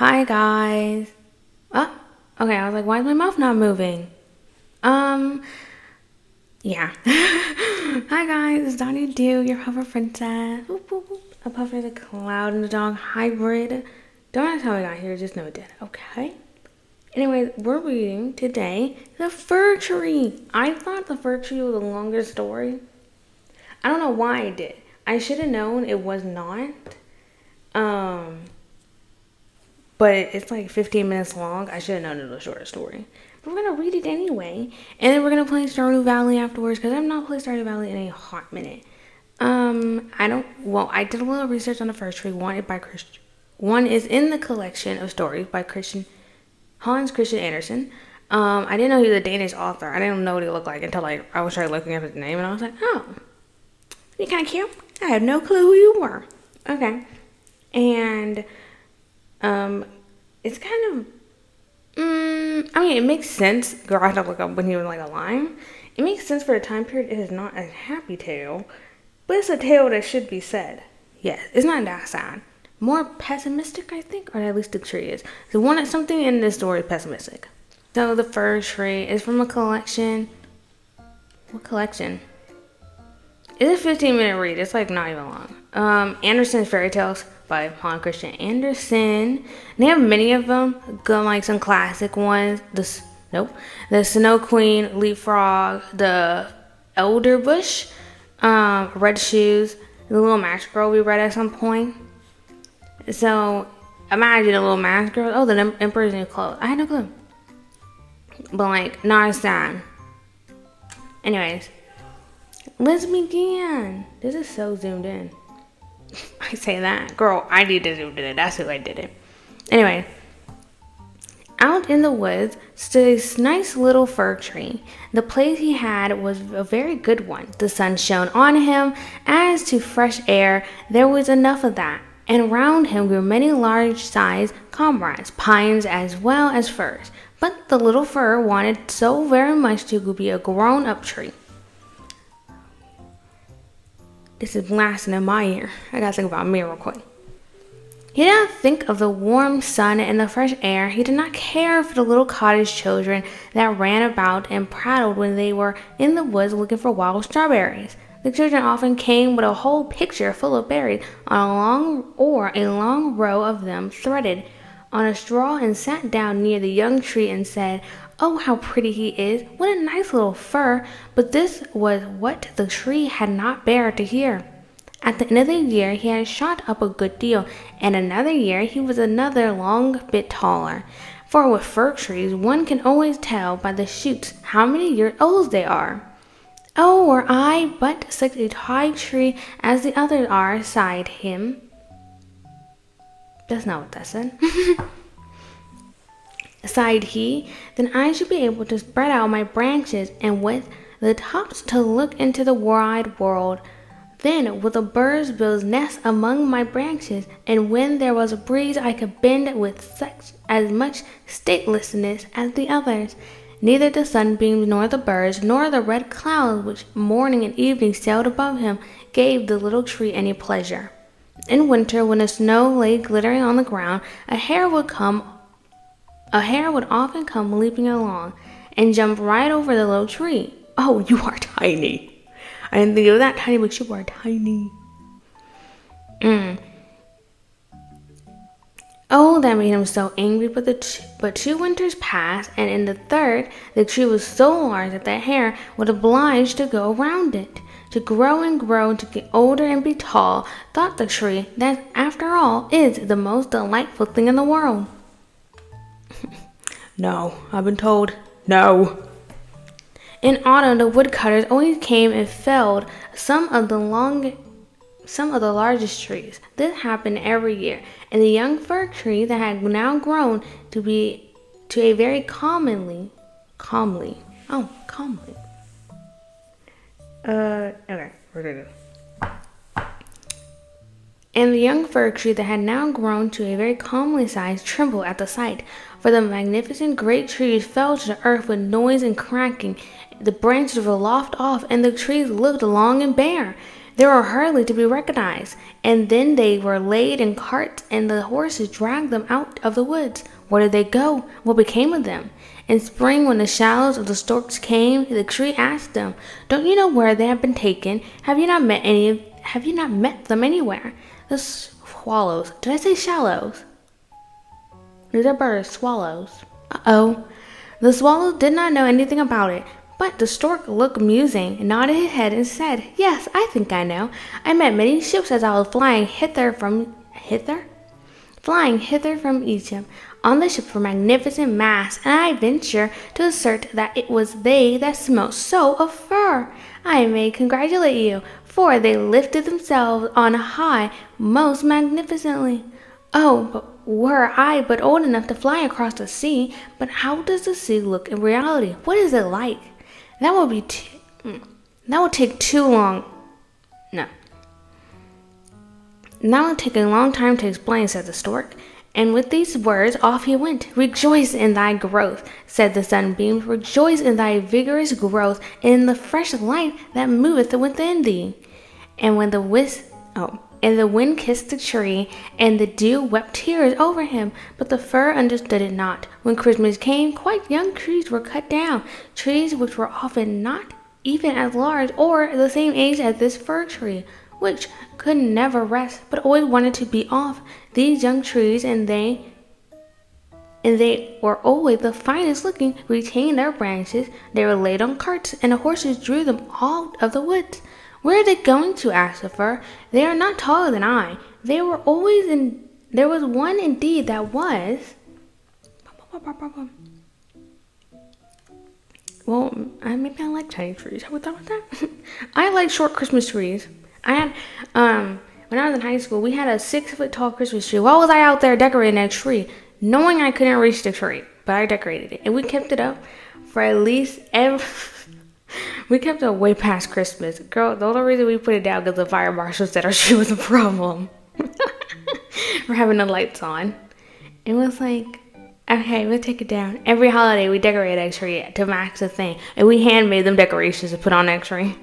Hi guys. Oh, okay. I was like, why is my mouth not moving? Um, yeah. Hi guys, it's Donnie Do, your hover princess. Whoop, whoop, whoop. A puffer, the cloud, and the dog hybrid. Don't ask how I got here, just know it did. Okay. Anyway, we're reading today The Fir Tree. I thought The Fir Tree was a longer story. I don't know why I did. I should have known it was not. Um, but it's like 15 minutes long. I should have known it was a shorter story. But we're going to read it anyway. And then we're going to play Stardew Valley afterwards because I've not played Stardew Valley in a hot minute. I did a little research on The Fir Tree. One is in the collection of stories by Hans Christian Andersen. I didn't know he was a Danish author. I didn't know what he looked like until I was started looking up his name, and I was like, oh, you're kind of cute. I had no clue who you were. Okay. And it's kind of it makes sense. Girl, I had to look up when he was like alive. It makes sense for the time period. It is not a happy tale, but it's a tale that should be said. Yes, it's not that sad. More pessimistic, I think, or at least the tree is. So something in this story is pessimistic. So the Fir Tree is from a collection. What collection? It's a 15-minute read. It's like not even long. Andersen's Fairy Tales by Hans Christian Andersen. They have many of them. Like some classic ones. The Snow Queen, Leapfrog, the Elder Bush, Red Shoes, the Little Match Girl we read at some point. So imagine a little match girl. Oh, the Emperor's New Clothes. I had no clue. But like, not as sad. Anyways, let's begin. This is so zoomed in. I say that. Girl, I need to zoom in. That's who I did it. Anyway, out in the woods stood a nice little fir tree. The place he had was a very good one. The sun shone on him. As to fresh air, there was enough of that. And round him grew many large-sized comrades, pines as well as firs. But the little fir wanted so very much to be a grown-up tree. This is blasting in my ear. I gotta think about me real quick. He did not think of the warm sun and the fresh air. He did not care for the little cottage children that ran about and prattled when they were in the woods looking for wild strawberries. The children often came with a whole picture full of berries on a long row of them threaded on a straw, and sat down near the young tree and said, "Oh, how pretty he is! What a nice little fir!" But this was what the tree had not bared to hear. At the end of the year he had shot up a good deal, and another year he was another long bit taller. For with fir trees one can always tell by the shoots how many years old they are. "Oh, were I but such a high tree as the others are," sighed him. That's not what that said. Sighed he, "then I should be able to spread out my branches, and with the tops to look into the wide world. Then would the birds build nests among my branches, and when there was a breeze I could bend with as much statelessness as the others. Neither the sunbeams, nor the birds, nor the red clouds which morning and evening sailed above him gave the little tree any pleasure. In winter, when the snow lay glittering on the ground, a hare would often come leaping along, and jump right over the little tree. Oh, you are tiny. I didn't think you were that tiny, but you are tiny. Oh, that made him so angry, but 2 winters passed, and in the 3rd, the tree was so large that the hare was obliged to go around it. To grow and grow, to get older and be tall, thought the tree, that after all is the most delightful thing in the world. No, I've been told, no. In autumn, the woodcutters always came and felled some of the largest trees. This happened every year, and the young fir tree that had now grown to a very calmly. Okay, we're good. And the young fir tree that had now grown to a very comely size trembled at the sight, for the magnificent great trees fell to the earth with noise and cracking, The branches were lopped off, and the trees looked long and bare. They were hardly to be recognized, and then they were laid in carts, and the horses dragged them out of the woods. Where did they go? What became of them? In spring, when the shadows of the storks came, the tree asked them, "Don't you know where they have been taken? Have you not met them anywhere?" The swallows. Did I say shallows? These are birds, swallows. Uh-oh. The swallow did not know anything about it, but the stork looked musing, nodded his head, and said, "Yes, I think I know. I met many ships as I was flying hither from Egypt. On the ships were magnificent masts, and I venture to assert that it was they that smelt so of fur. I may congratulate you, for they lifted themselves on high most magnificently. Oh, but were I but old enough to fly across the sea! But how does the sea look in reality? What is it like? That would take too long. No. That would take a long time to explain," said the stork. And with these words, off he went. "Rejoice in thy growth," said the sunbeams. "Rejoice in thy vigorous growth, and in the fresh life that moveth within thee." And when the wind kissed the tree, and the dew wept tears over him, but the fir understood it not. When Christmas came, quite young trees were cut down, trees which were often not even as large or the same age as this fir tree, which could never rest, but always wanted to be off. These young trees, and they were always the finest looking, retained their branches. They were laid on carts, and the horses drew them out of the woods. "Where are they going to?" asked the fir. "They are not taller than I. There was one indeed that was." Well, maybe I like tiny trees. Have we thought about that? I like short Christmas trees. I had, when I was in high school, we had a 6-foot tall Christmas tree. Why was I out there decorating that tree, knowing I couldn't reach the tree? But I decorated it, and we kept it up for at least we kept it way past Christmas. Girl, the only reason we put it down because the fire marshal said our tree was a problem for having the lights on. It was like, okay, we'll take it down. Every holiday, we decorate that tree to match the thing, and we handmade them decorations to put on that tree.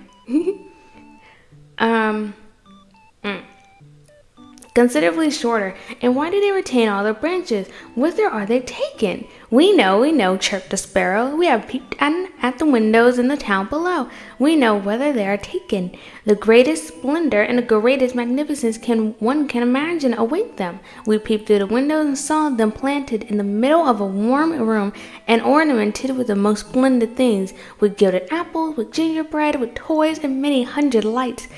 Considerably shorter. And why do they retain all their branches? Whither are they taken? We know, chirped the sparrow. We have peeped at the windows in the town below. We know whither they are taken. The greatest splendor and the greatest magnificence one can imagine await them. We peeped through the windows and saw them planted in the middle of a warm room and ornamented with the most splendid things, with gilded apples, with gingerbread, with toys, and many hundred lights.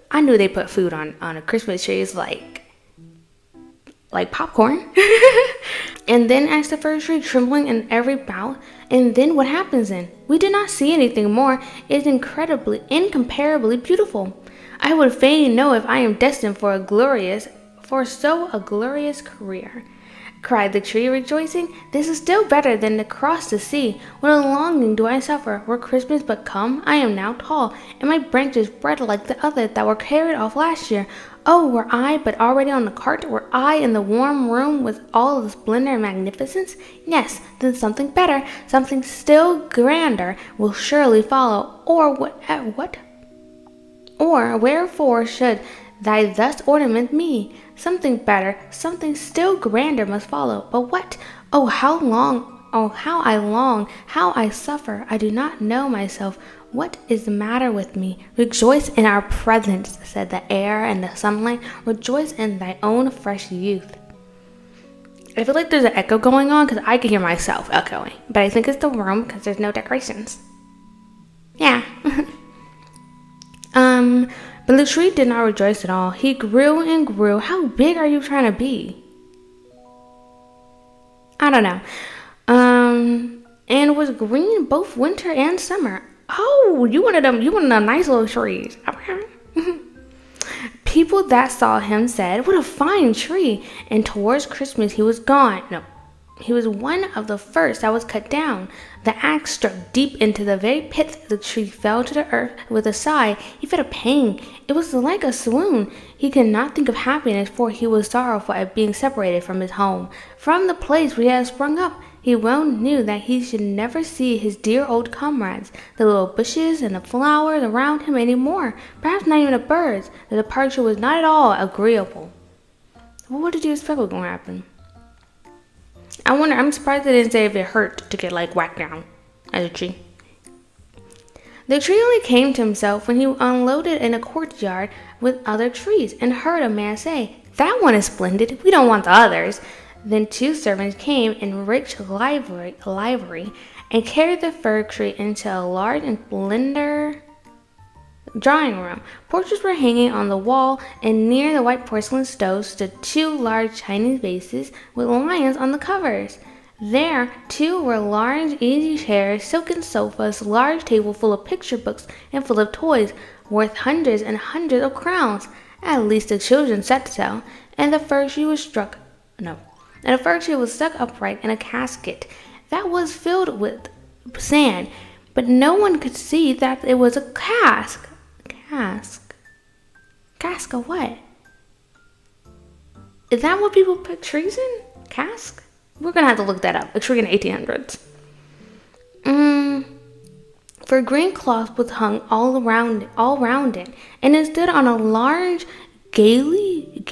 I knew they put food on a Christmas trees like popcorn. And then asked the fir tree, trembling in every bough, "And then what happens then?" "We did not see anything more. It is incomparably beautiful. I would fain know if I am destined for so a glorious career," cried the tree, rejoicing. "This is still better than to cross the sea. What a longing do I suffer! Were Christmas but come, I am now tall, and my branches spread like the others that were carried off last year. Oh, were I but already on the cart, were I in the warm room with all the splendor and magnificence? Yes, then something better, something still grander will surely follow. Or wherefore should thy thus ornament me? Something better, something still grander must follow. But what? Oh, how I long, how I suffer. I do not know myself. What is the matter with me? Rejoice in our presence, said the air and the sunlight. Rejoice in thy own fresh youth. I feel like there's an echo going on because I can hear myself echoing. But I think it's the room because there's no decorations. Yeah. But the tree did not rejoice at all. He grew and grew. How big are you trying to be? I don't know. And was green both winter and summer. Oh, you wanted them nice little trees. People that saw him said, "What a fine tree." And towards Christmas he was gone. No, he was one of the first that was cut down. The axe struck deep into the very pit. The tree fell to the earth with a sigh. He felt a pang. It was like a swoon. He could not think of happiness, for he was sorrowful at being separated from his home, from the place where he had sprung up. He well knew that he should never see his dear old comrades, the little bushes and the flowers around him any more, perhaps not even the birds. The departure was not at all agreeable. What did you expect was going to happen? I'm surprised they didn't say if it hurt to get whacked down as a tree. The tree only came to himself when he unloaded in a courtyard with other trees and heard a man say, "That one is splendid, we don't want the others." Then 2 servants came in rich livery and carried the fir tree into a large and splendid drawing room. Portraits were hanging on the wall, and near the white porcelain stove stood 2 large Chinese vases with lions on the covers. There, too, were large easy chairs, silken sofas, large table full of picture books and full of toys, worth hundreds and hundreds of crowns. At least the children said so, and the fir tree was stuck upright in a casket that was filled with sand, but no one could see that it was a cask. Cask of what? Is that what people put trees in? Cask? We're gonna have to look that up. A tree in the 1800s. For green cloth was hung all round it, and it stood on a large gaily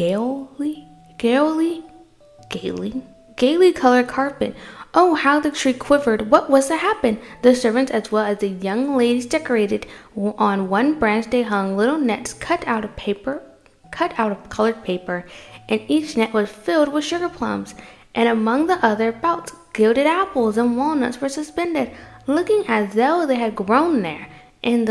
colored carpet. Oh, how the tree quivered! What was to happen? The servants as well as the young ladies decorated. On one branch they hung little nets cut out of colored paper, and each net was filled with sugar plums. And among the other boughs, gilded apples and walnuts were suspended, looking as though they had grown there. And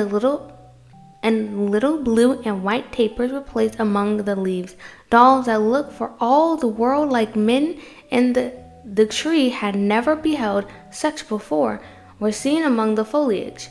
little blue and white tapers were placed among the leaves. Dolls that looked for all the world like men, and the tree had never beheld such before, were seen among the foliage.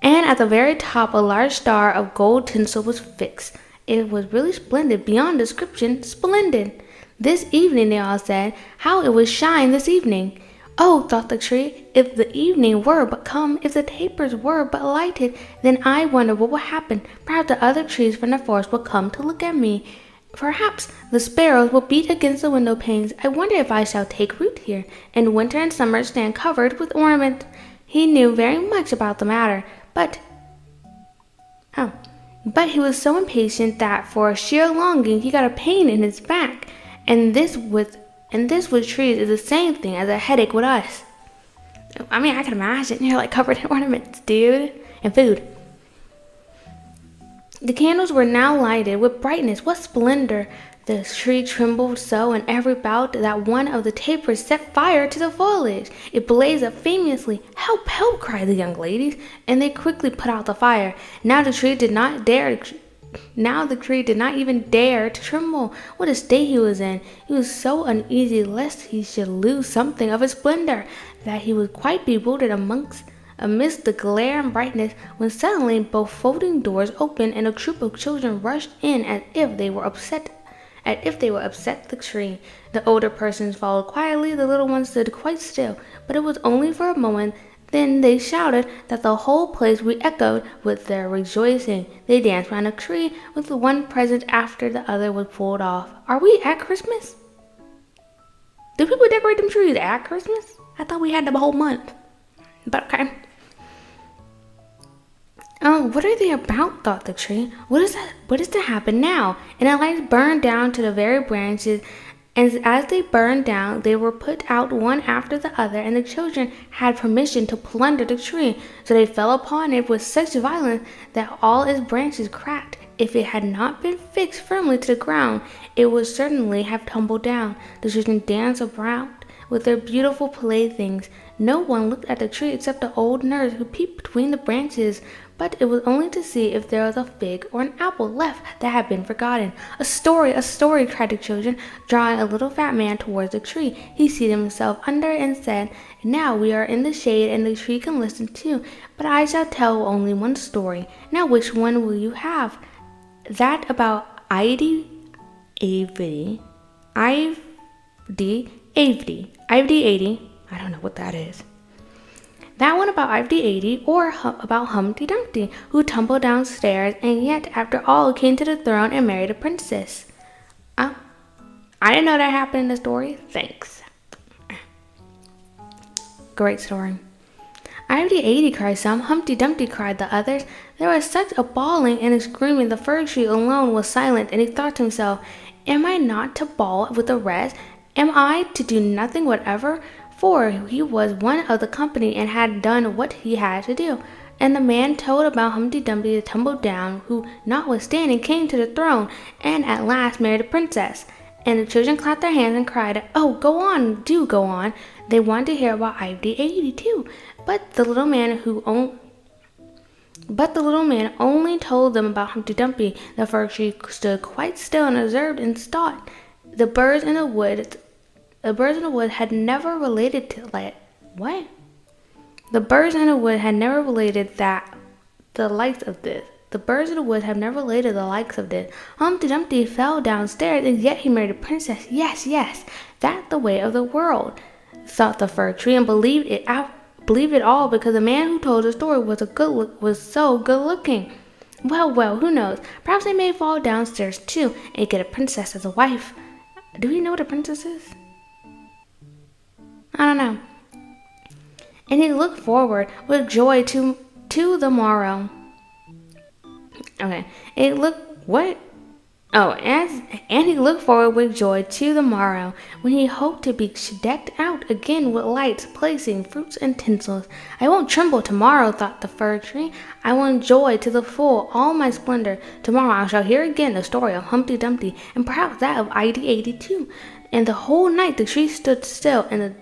And at the very top a large star of gold tinsel was fixed. It was really splendid, beyond description, splendid. This evening, they all said, how it would shine this evening. Oh, thought the tree, if the evening were but come, if the tapers were but lighted, then I wonder what will happen. Perhaps the other trees from the forest will come to look at me. Perhaps the sparrows will beat against the window panes. I wonder if I shall take root here, and winter and summer stand covered with ornament. He knew very much about the matter, but he was so impatient that for sheer longing he got a pain in his back. And this with trees is the same thing as a headache with us. I mean, I can imagine you're covered in ornaments, dude, and food. The candles were now lighted with brightness. What splendor! The tree trembled so in every bough that one of the tapers set fire to the foliage. It blazed up famously. "Help, help!" cried the young ladies, and they quickly put out the fire. Now the tree did not even dare to tremble. What a state he was in! He was so uneasy lest he should lose something of his splendor, that he was quite bewildered amidst the glare and brightness, when suddenly both folding doors opened and a troop of children rushed in as if they were upset the tree. The older persons followed quietly, the little ones stood quite still, but it was only for a moment. Then they shouted that the whole place re-echoed with their rejoicing. They danced round the tree with one present after the other was pulled off. Are we at Christmas? Do people decorate them trees at Christmas? I thought we had the whole month. But okay. Oh, what are they about? Thought the tree. What is to happen now? And the lights burned down to the very branches, and as they burned down, they were put out one after the other, and the children had permission to plunder the tree. So they fell upon it with such violence that all its branches cracked. If it had not been fixed firmly to the ground, it would certainly have tumbled down. The children danced about with their beautiful playthings. No one looked at the tree except the old nurse, who peeped between the branches, but it was only to see if there was a fig or an apple left that had been forgotten. A story, cried the children, drawing a little fat man towards the tree. He seated himself under it and said, "Now we are in the shade and the tree can listen too, but I shall tell only one story. Now which one will you have? That about Ivy Avedy. I don't know what that is. That one about Vtuber, or about Humpty Dumpty, who tumbled downstairs and yet after all came to the throne and married a princess." Oh, I didn't know that happened in the story. Thanks. great story. "Ivy cried some, Humpty Dumpty cried the others. There was such a bawling and a screaming, the fir tree alone was silent, and he thought to himself, am I not to bawl with the rest? Am I to do nothing whatever? For he was one of the company and had done what he had to do. And the man told about Humpty Dumpty the tumble down, who, notwithstanding, came to the throne, and at last married a princess. And the children clapped their hands and cried, oh, go on, do go on. They wanted to hear about Ivy too. But the little man only told them about Humpty Dumpty. The fir tree stood quite still and observed and thought. The birds in the wood had never related to what? The birds in the wood had never related the likes of this. The birds in the wood have never related the likes of this. Humpty Dumpty fell downstairs, and yet he married a princess. Yes, that's the way of the world, thought the fir tree, and believed it all because the man who told the story was so good looking. Well, who knows? Perhaps they may fall downstairs too and get a princess as a wife. Do we know what a princess is? I don't know. And he looked forward with joy to the morrow. Okay. And he looked forward with joy to the morrow, when he hoped to be decked out again with lights, placing fruits and tinsels. I won't tremble tomorrow, thought the fir tree. I will enjoy to the full all my splendor. Tomorrow I shall hear again the story of Humpty Dumpty, and perhaps that of Ivy too. And the whole night the tree stood still in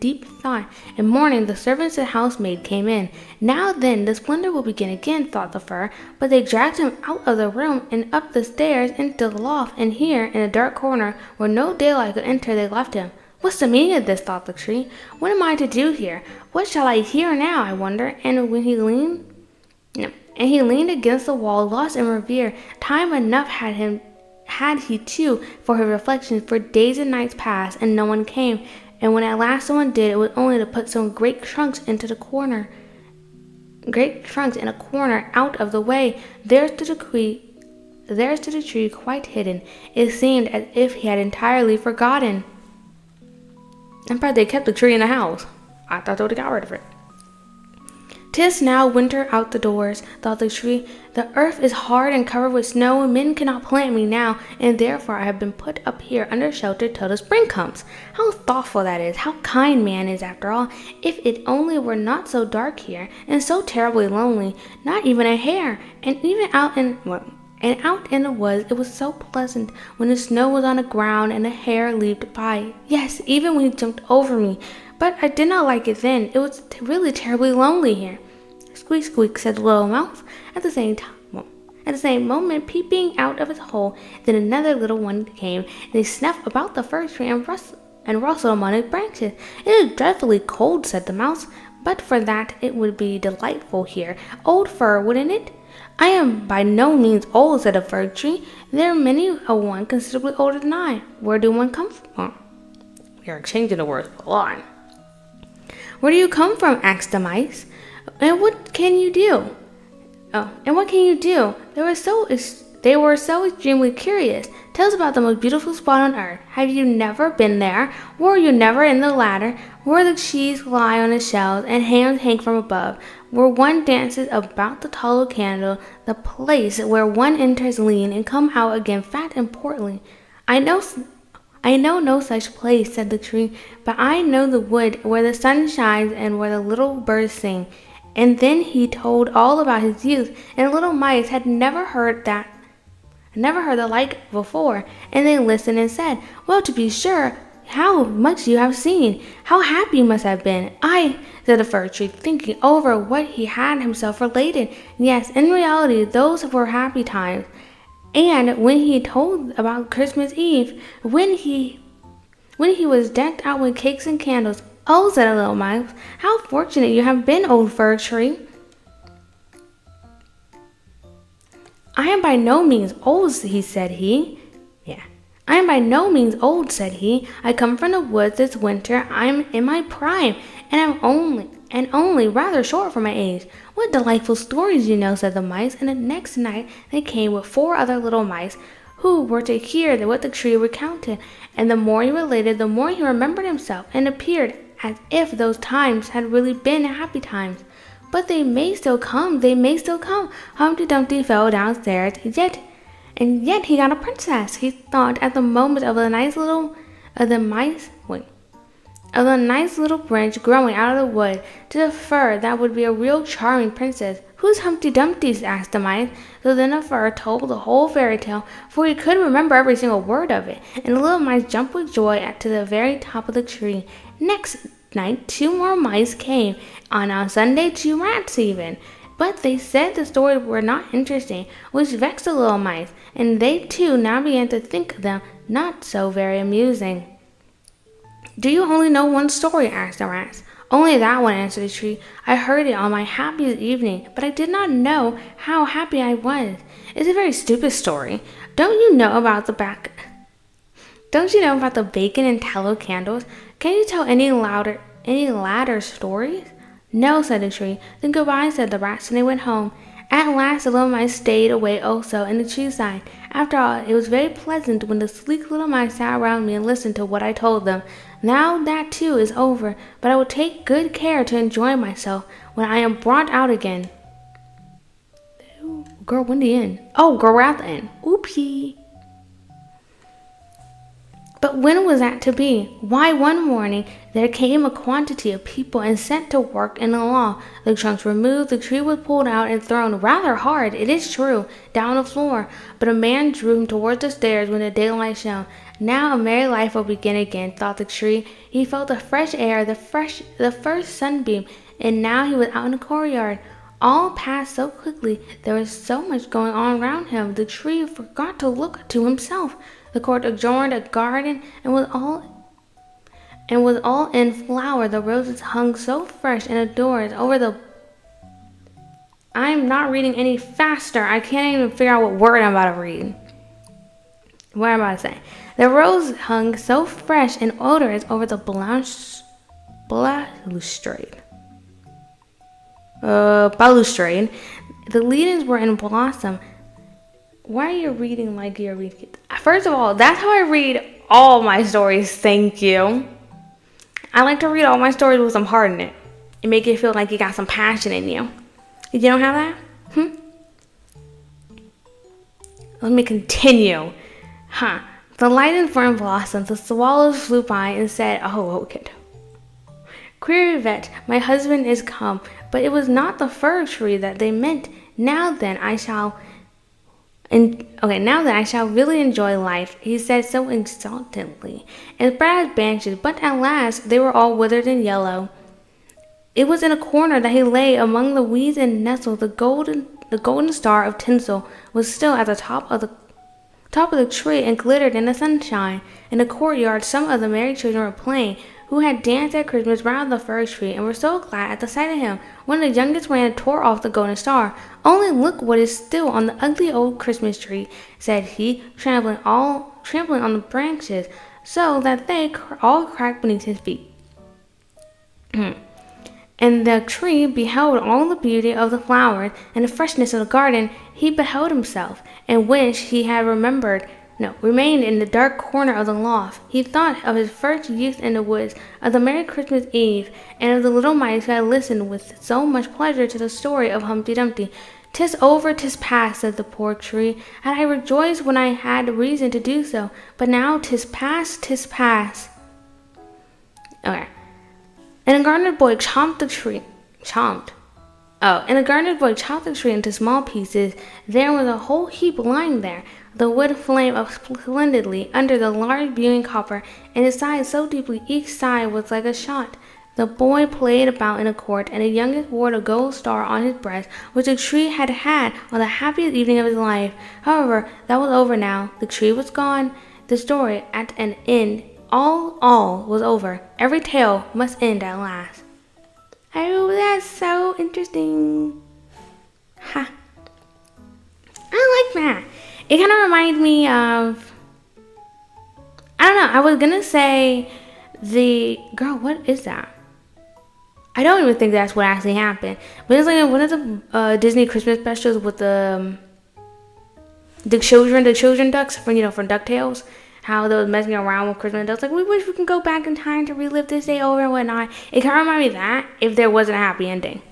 deep thought. In morning the servants and housemaid came in. Now then, the splendor will begin again, thought the fir. But they dragged him out of the room and up the stairs into the loft, and here, in a dark corner where no daylight could enter, they left him. What's the meaning of this, thought the tree. What am I to do here? What shall I hear now, I wonder? And he leaned against the wall, lost in reverie. Time enough had he too for his reflections, for days and nights passed, and no one came. And when at last someone did, it was only to put some great trunks in a corner out of the way. There stood the tree quite hidden. It seemed as if he had entirely forgotten. In fact, they kept the tree in the house. I thought they would have got rid of it. 'Tis now winter out the doors, thought the tree. The earth is hard and covered with snow, and men cannot plant me now, and therefore I have been put up here under shelter till the spring comes. How thoughtful that is! How kind man is, after all! If it only were not so dark here, and so terribly lonely, not even a hare, and even out in the woods it was so pleasant when the snow was on the ground and the hare leaped by. Yes, even when he jumped over me. But I did not like it then. It was really terribly lonely here. Squeak, squeak, said the little mouse, at the same moment peeping out of his hole. Then another little one came, and they snuffed about the fir tree and rustled among its branches. It is dreadfully cold, said the mouse, but for that it would be delightful here. Old fir, wouldn't it? I am by no means old, said the fir tree. There are many a one considerably older than I. Where do one come from? We are exchanging the words a lot. Where do you come from? Asked the mice. And what can you do? They were so extremely curious. Tell us about the most beautiful spot on earth. Have you never been there? Were you never in the ladder? Where the cheese lie on the shelves and hams hang from above? Where one dances about the tallow candle, the place where one enters lean and come out again fat and portly. I know no such place, said the tree, but I know the wood where the sun shines and where the little birds sing. And then he told all about his youth, and the little mice had never heard the like before, and they listened and said, well, to be sure, how much you have seen! How happy you must have been! I, said the fir tree, thinking over what he had himself related. Yes, in reality, those were happy times. And when he told about Christmas Eve, when he was decked out with cakes and candles, oh, said a little mouse, how fortunate you have been, old fir tree. I am by no means old, said he. I am by no means old, said he. I come from the woods this winter. I'm in my prime, and only rather short for my age. What delightful stories you know, said the mice, and the next night they came with 4 other little mice, who were to hear what the tree recounted. And the more he related, the more he remembered himself, and appeared as if those times had really been happy times. But they may still come, they may still come. Humpty Dumpty fell downstairs, and yet he got a princess. He thought at the moment of the nice little branch growing out of the wood to the fir that would be a real charming princess. Who's Humpty Dumpty? Asked the mice. So then the fir told the whole fairy tale, for he could remember every single word of it, and the little mice jumped with joy to the very top of the tree. Next night 2 more mice came, and on Sunday 2 rats even. But they said the stories were not interesting, which vexed the little mice, and they too now began to think them not so very amusing. Do you only know one story? Asked the rats. Only that one, answered the tree. I heard it on my happiest evening, but I did not know how happy I was. It's a very stupid story. Don't you know about the bacon and tallow candles? Can you tell any latter stories? No, said the tree. Then goodbye, said the rats, and they went home. At last the little mice stayed away also, and the tree sighed. After all, it was very pleasant when the sleek little mice sat around me and listened to what I told them. Now that too is over, but I will take good care to enjoy myself when I am brought out again. Girl, when the end? Oh, girl, we're at the end. Oopsie. But when was that to be? Why, one morning there came a quantity of people and set to work in the loft. The trunks removed, the tree was pulled out and thrown rather hard, it is true, down the floor. But a man drew him towards the stairs when the daylight shone. Now a merry life will begin again, thought the tree. He felt the fresh air, the first sunbeam, and now he was out in the courtyard. All passed so quickly, there was so much going on around him, the tree forgot to look to himself. The court adjoined a garden and was all in flower. The roses hung so fresh and the doors over the... I'm not reading any faster. I can't even figure out what word I'm about to read. What am I about to say? The rose hung so fresh and odorous over the balustrade. The leaves were in blossom. Why are you reading like you're reading? First of all, that's how I read all my stories. Thank you. I like to read all my stories with some heart in it. It make you feel like you got some passion in you. You don't have that? Let me continue. The light and fern blossomed. The swallows flew by and said, "Oh, kid. Queer vet, my husband is come." But it was not the fir tree that they meant. Now that I shall really enjoy life, he said so exultantly, and spread his branches, but at last they were all withered and yellow. It was in a corner that he lay among the weeds and nettles. The golden star of tinsel was still at the top of the tree and glittered in the sunshine. In the courtyard some of the merry children were playing, who had danced at Christmas round the fir tree, and were so glad at the sight of him. One of the youngest ran and tore off the golden star. "Only look what is still on the ugly old Christmas tree," said he, trampling on the branches, so that they all cracked beneath his feet. And the tree beheld all the beauty of the flowers and the freshness of the garden. He beheld himself, and wished he had remained in the dark corner of the loft. He thought of his first youth in the woods, of the merry Christmas Eve, and of the little mice who had listened with so much pleasure to the story of Humpty Dumpty. "'Tis over, 'tis past," said the poor tree, "and I rejoiced when I had reason to do so. But now 'tis past, 'tis past." Okay. And a gardener boy chopped the tree into small pieces. There was a whole heap lying there. The wood flamed up splendidly under the large viewing copper, and it sighed so deeply each side was like a shot. The boy played about in the court, and the youngest wore the gold star on his breast, which the tree had had on the happiest evening of his life. However, that was over now. The tree was gone. The story at an end. All was over. Every tale must end at last. Oh, that's so interesting. Ha. I like that. It kind of reminded me of, I don't know, I was going to say what is that? I don't even think that's what actually happened. But it's like one of the Disney Christmas specials with the children ducks from DuckTales. how they was messing around with Christmas. They was like, we wish we can go back in time to relive this day over and whatnot. It kind of reminded me of that if there wasn't a happy ending.